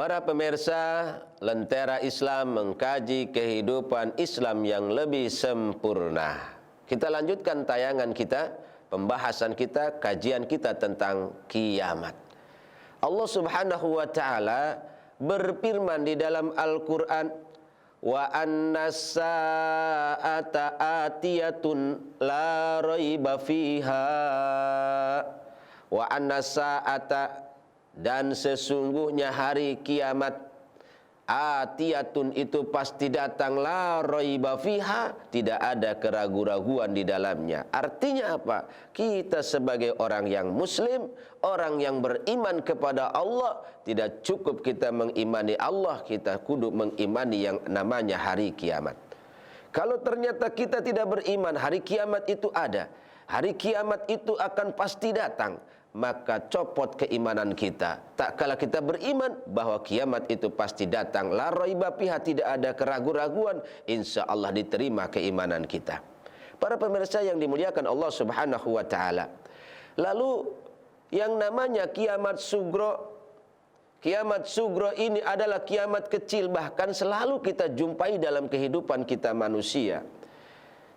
Para pemirsa, Lentera Islam mengkaji kehidupan Islam yang lebih sempurna. Kita lanjutkan tayangan kita, pembahasan kita, kajian kita tentang kiamat. Allah Subhanahu wa taala berfirman di dalam Al-Qur'an, wa annas-sa'ata atiyatun la raiba fiha. Wa annas-sa'ata, dan sesungguhnya hari kiamat, atiyatun itu pasti datang, la raiba fiha, tidak ada keraguan-raguan di dalamnya. Artinya apa? Kita sebagai orang yang muslim, orang yang beriman kepada Allah, tidak cukup kita mengimani Allah, kita kudu mengimani yang namanya hari kiamat. Kalau ternyata kita tidak beriman hari kiamat itu ada, hari kiamat itu akan pasti datang, maka copot keimanan kita. Tak kala kita beriman bahwa kiamat itu pasti datang, la raiba fiha, tidak ada keraguan-raguan, insya Allah diterima keimanan kita. Para pemirsa yang dimuliakan Allah Subhanahu wa taala. Lalu yang namanya kiamat sugro, kiamat sugro ini adalah kiamat kecil, bahkan selalu kita jumpai dalam kehidupan kita manusia.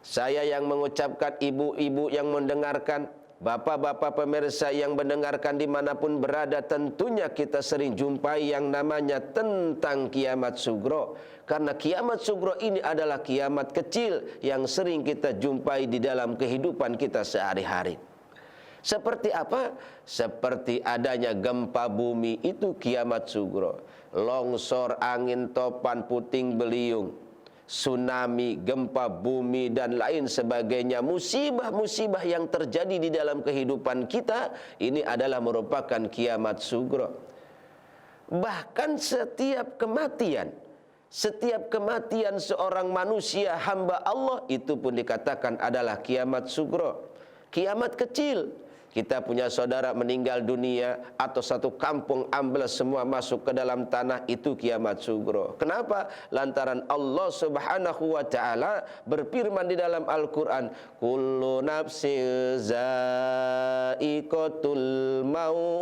Saya yang mengucapkan, ibu-ibu yang mendengarkan, bapak-bapak pemirsa yang mendengarkan dimanapun berada, tentunya kita sering jumpai yang namanya tentang kiamat sugro. Karena kiamat sugro ini adalah kiamat kecil yang sering kita jumpai di dalam kehidupan kita sehari-hari. Seperti apa? Seperti adanya gempa bumi, itu kiamat sugro. Longsor, angin topan, puting beliung, tsunami, gempa bumi, dan lain sebagainya. Musibah-musibah yang terjadi di dalam kehidupan kita, ini adalah merupakan kiamat sugro. Bahkan setiap kematian seorang manusia, hamba Allah, itu pun dikatakan adalah kiamat sugro. Kiamat kecil, kita punya saudara meninggal dunia, atau satu kampung ambles semua masuk ke dalam tanah, itu kiamat sugro. Kenapa? Lantaran Allah Subhanahu wa taala berfirman di dalam Al-Qur'an, kullu nafsin za'iqatul maut,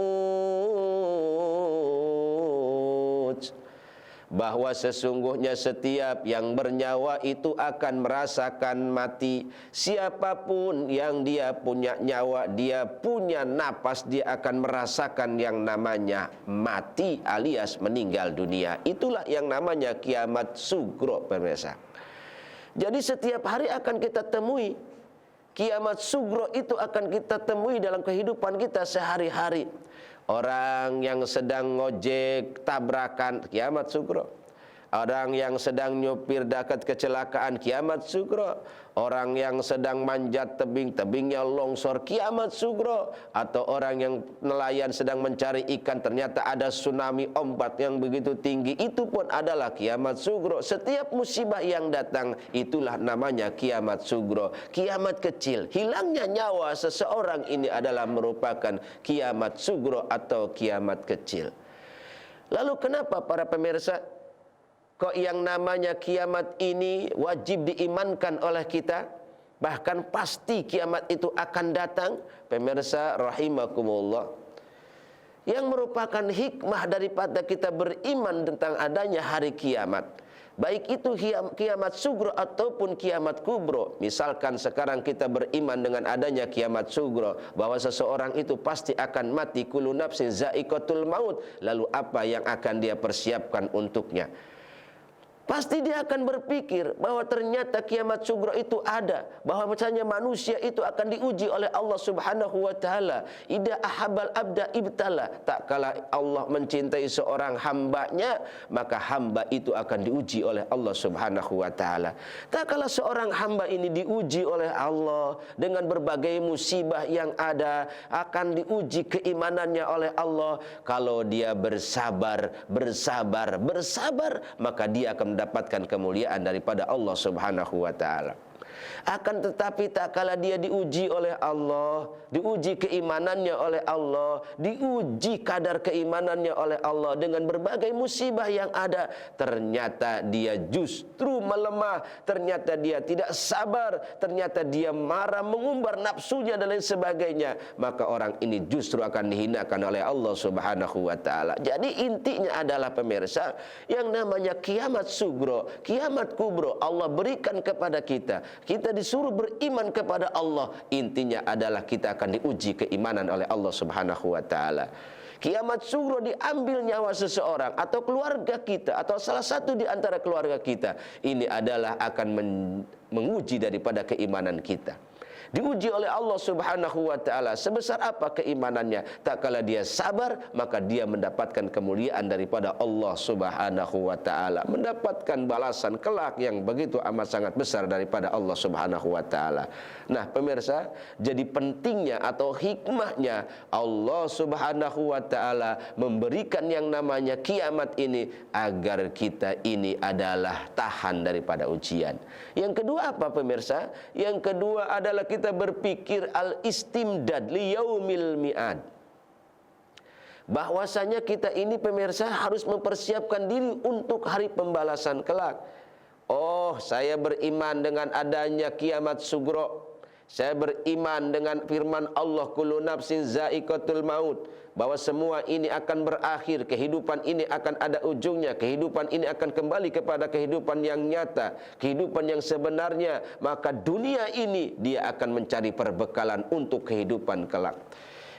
bahwa sesungguhnya setiap yang bernyawa itu akan merasakan mati. Siapapun yang dia punya nyawa, dia punya napas, dia akan merasakan yang namanya mati alias meninggal dunia. Itulah yang namanya kiamat sugro, pemirsa. Jadi setiap hari akan kita temui kiamat sugro, itu akan kita temui dalam kehidupan kita sehari-hari. Orang yang sedang ngojek tabrakan, kiamat sugro. Orang yang sedang nyupir dekat kecelakaan, kiamat sugro. Orang yang sedang manjat tebing, tebingnya longsor, kiamat sugro. Atau orang yang nelayan sedang mencari ikan, ternyata ada tsunami, ombak yang begitu tinggi, itu pun adalah kiamat sugro. Setiap musibah yang datang, itulah namanya kiamat sugro. Kiamat kecil, hilangnya nyawa seseorang, ini adalah merupakan kiamat sugro atau kiamat kecil. Lalu kenapa para pemirsa kok yang namanya kiamat ini wajib diimankan oleh kita? Bahkan pasti kiamat itu akan datang, pemirsa rahimakumullah. Yang merupakan hikmah daripada kita beriman tentang adanya hari kiamat, baik itu kiamat sugro ataupun kiamat kubro. Misalkan sekarang kita beriman dengan adanya kiamat sugro, bahwa seseorang itu pasti akan mati, kullu nafsin za'iqatul maut. Lalu apa yang akan dia persiapkan untuknya? Pasti dia akan berpikir bahwa ternyata kiamat sugro itu ada, bahwa misalnya manusia itu akan diuji oleh Allah Subhanahu wa taala. Idza ahabbal abda ibtala, tak kala Allah mencintai seorang hambanya, maka hamba itu akan diuji oleh Allah Subhanahu wa taala. Tak kala seorang hamba ini diuji oleh Allah dengan berbagai musibah yang ada, akan diuji keimanannya oleh Allah. Kalau dia bersabar, maka dia akan mendapatkan kemuliaan daripada Allah Subhanahu wa taala. Akan tetapi tak kala dia diuji oleh Allah, diuji keimanannya oleh Allah, diuji kadar keimanannya oleh Allah dengan berbagai musibah yang ada, ternyata dia justru melemah, ternyata dia tidak sabar, ternyata dia marah, mengumbar nafsunya dan lain sebagainya, maka orang ini justru akan dihinakan oleh Allah Subhanahu wa taala. Jadi intinya adalah pemirsa, yang namanya kiamat sugro, kiamat kubro Allah berikan kepada kita. Kita disuruh beriman kepada Allah. Intinya adalah kita akan diuji keimanan oleh Allah Subhanahu wa taala. Kiamat sugro diambil nyawa seseorang atau keluarga kita atau salah satu di antara keluarga kita. Ini adalah akan menguji daripada keimanan kita. Diuji oleh Allah Subhanahu wa taala. Sebesar apa keimanannya? Tak kala dia sabar, maka dia mendapatkan kemuliaan daripada Allah Subhanahu wa taala, mendapatkan balasan kelak yang begitu amat sangat besar daripada Allah Subhanahu wa taala. Nah, pemirsa, jadi pentingnya atau hikmahnya Allah Subhanahu wa taala memberikan yang namanya kiamat ini agar kita ini adalah tahan daripada ujian. Yang kedua apa pemirsa? Yang kedua adalah kita berpikir al-istimdad li yaumil mi'ad. Bahwasanya kita ini pemirsa harus mempersiapkan diri untuk hari pembalasan kelak. Oh, saya beriman dengan adanya kiamat sugro. Saya beriman dengan firman Allah, kullu nafsin za'iqatul maut, bahwa semua ini akan berakhir, kehidupan ini akan ada ujungnya, kehidupan ini akan kembali kepada kehidupan yang nyata, kehidupan yang sebenarnya. Maka dunia ini dia akan mencari perbekalan untuk kehidupan kelak.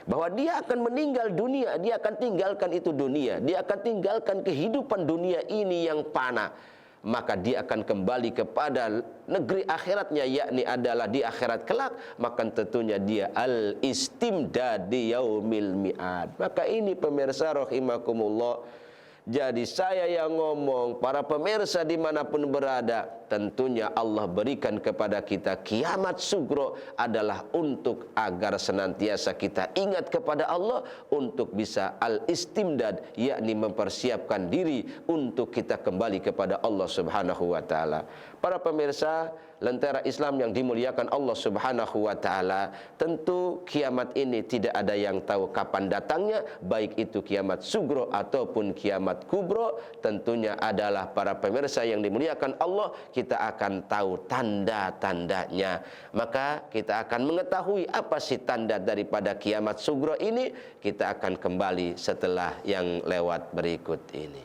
Bahwa dia akan meninggal dunia, dia akan tinggalkan itu dunia, dia akan tinggalkan kehidupan dunia ini yang fana. Maka dia akan kembali kepada negeri akhiratnya, yakni adalah di akhirat kelak. Maka tentunya dia al-istimdad di yaumil mi'ad. Maka ini pemirsa rahimakumullah, jadi saya yang ngomong, para pemirsa dimanapun berada, tentunya Allah berikan kepada kita kiamat sugro adalah untuk agar senantiasa kita ingat kepada Allah, untuk bisa al-istimdad, yakni mempersiapkan diri untuk kita kembali kepada Allah Subhanahu wa taala. Para pemirsa lentera Islam yang dimuliakan Allah Subhanahu wa taala, tentu kiamat ini tidak ada yang tahu kapan datangnya, baik itu kiamat sugro ataupun kiamat kubro. Tentunya adalah para pemirsa yang dimuliakan Allah, kita akan tahu tanda-tandanya. Maka kita akan mengetahui apa sih tanda daripada kiamat sugro ini. Kita akan kembali setelah yang lewat berikut ini.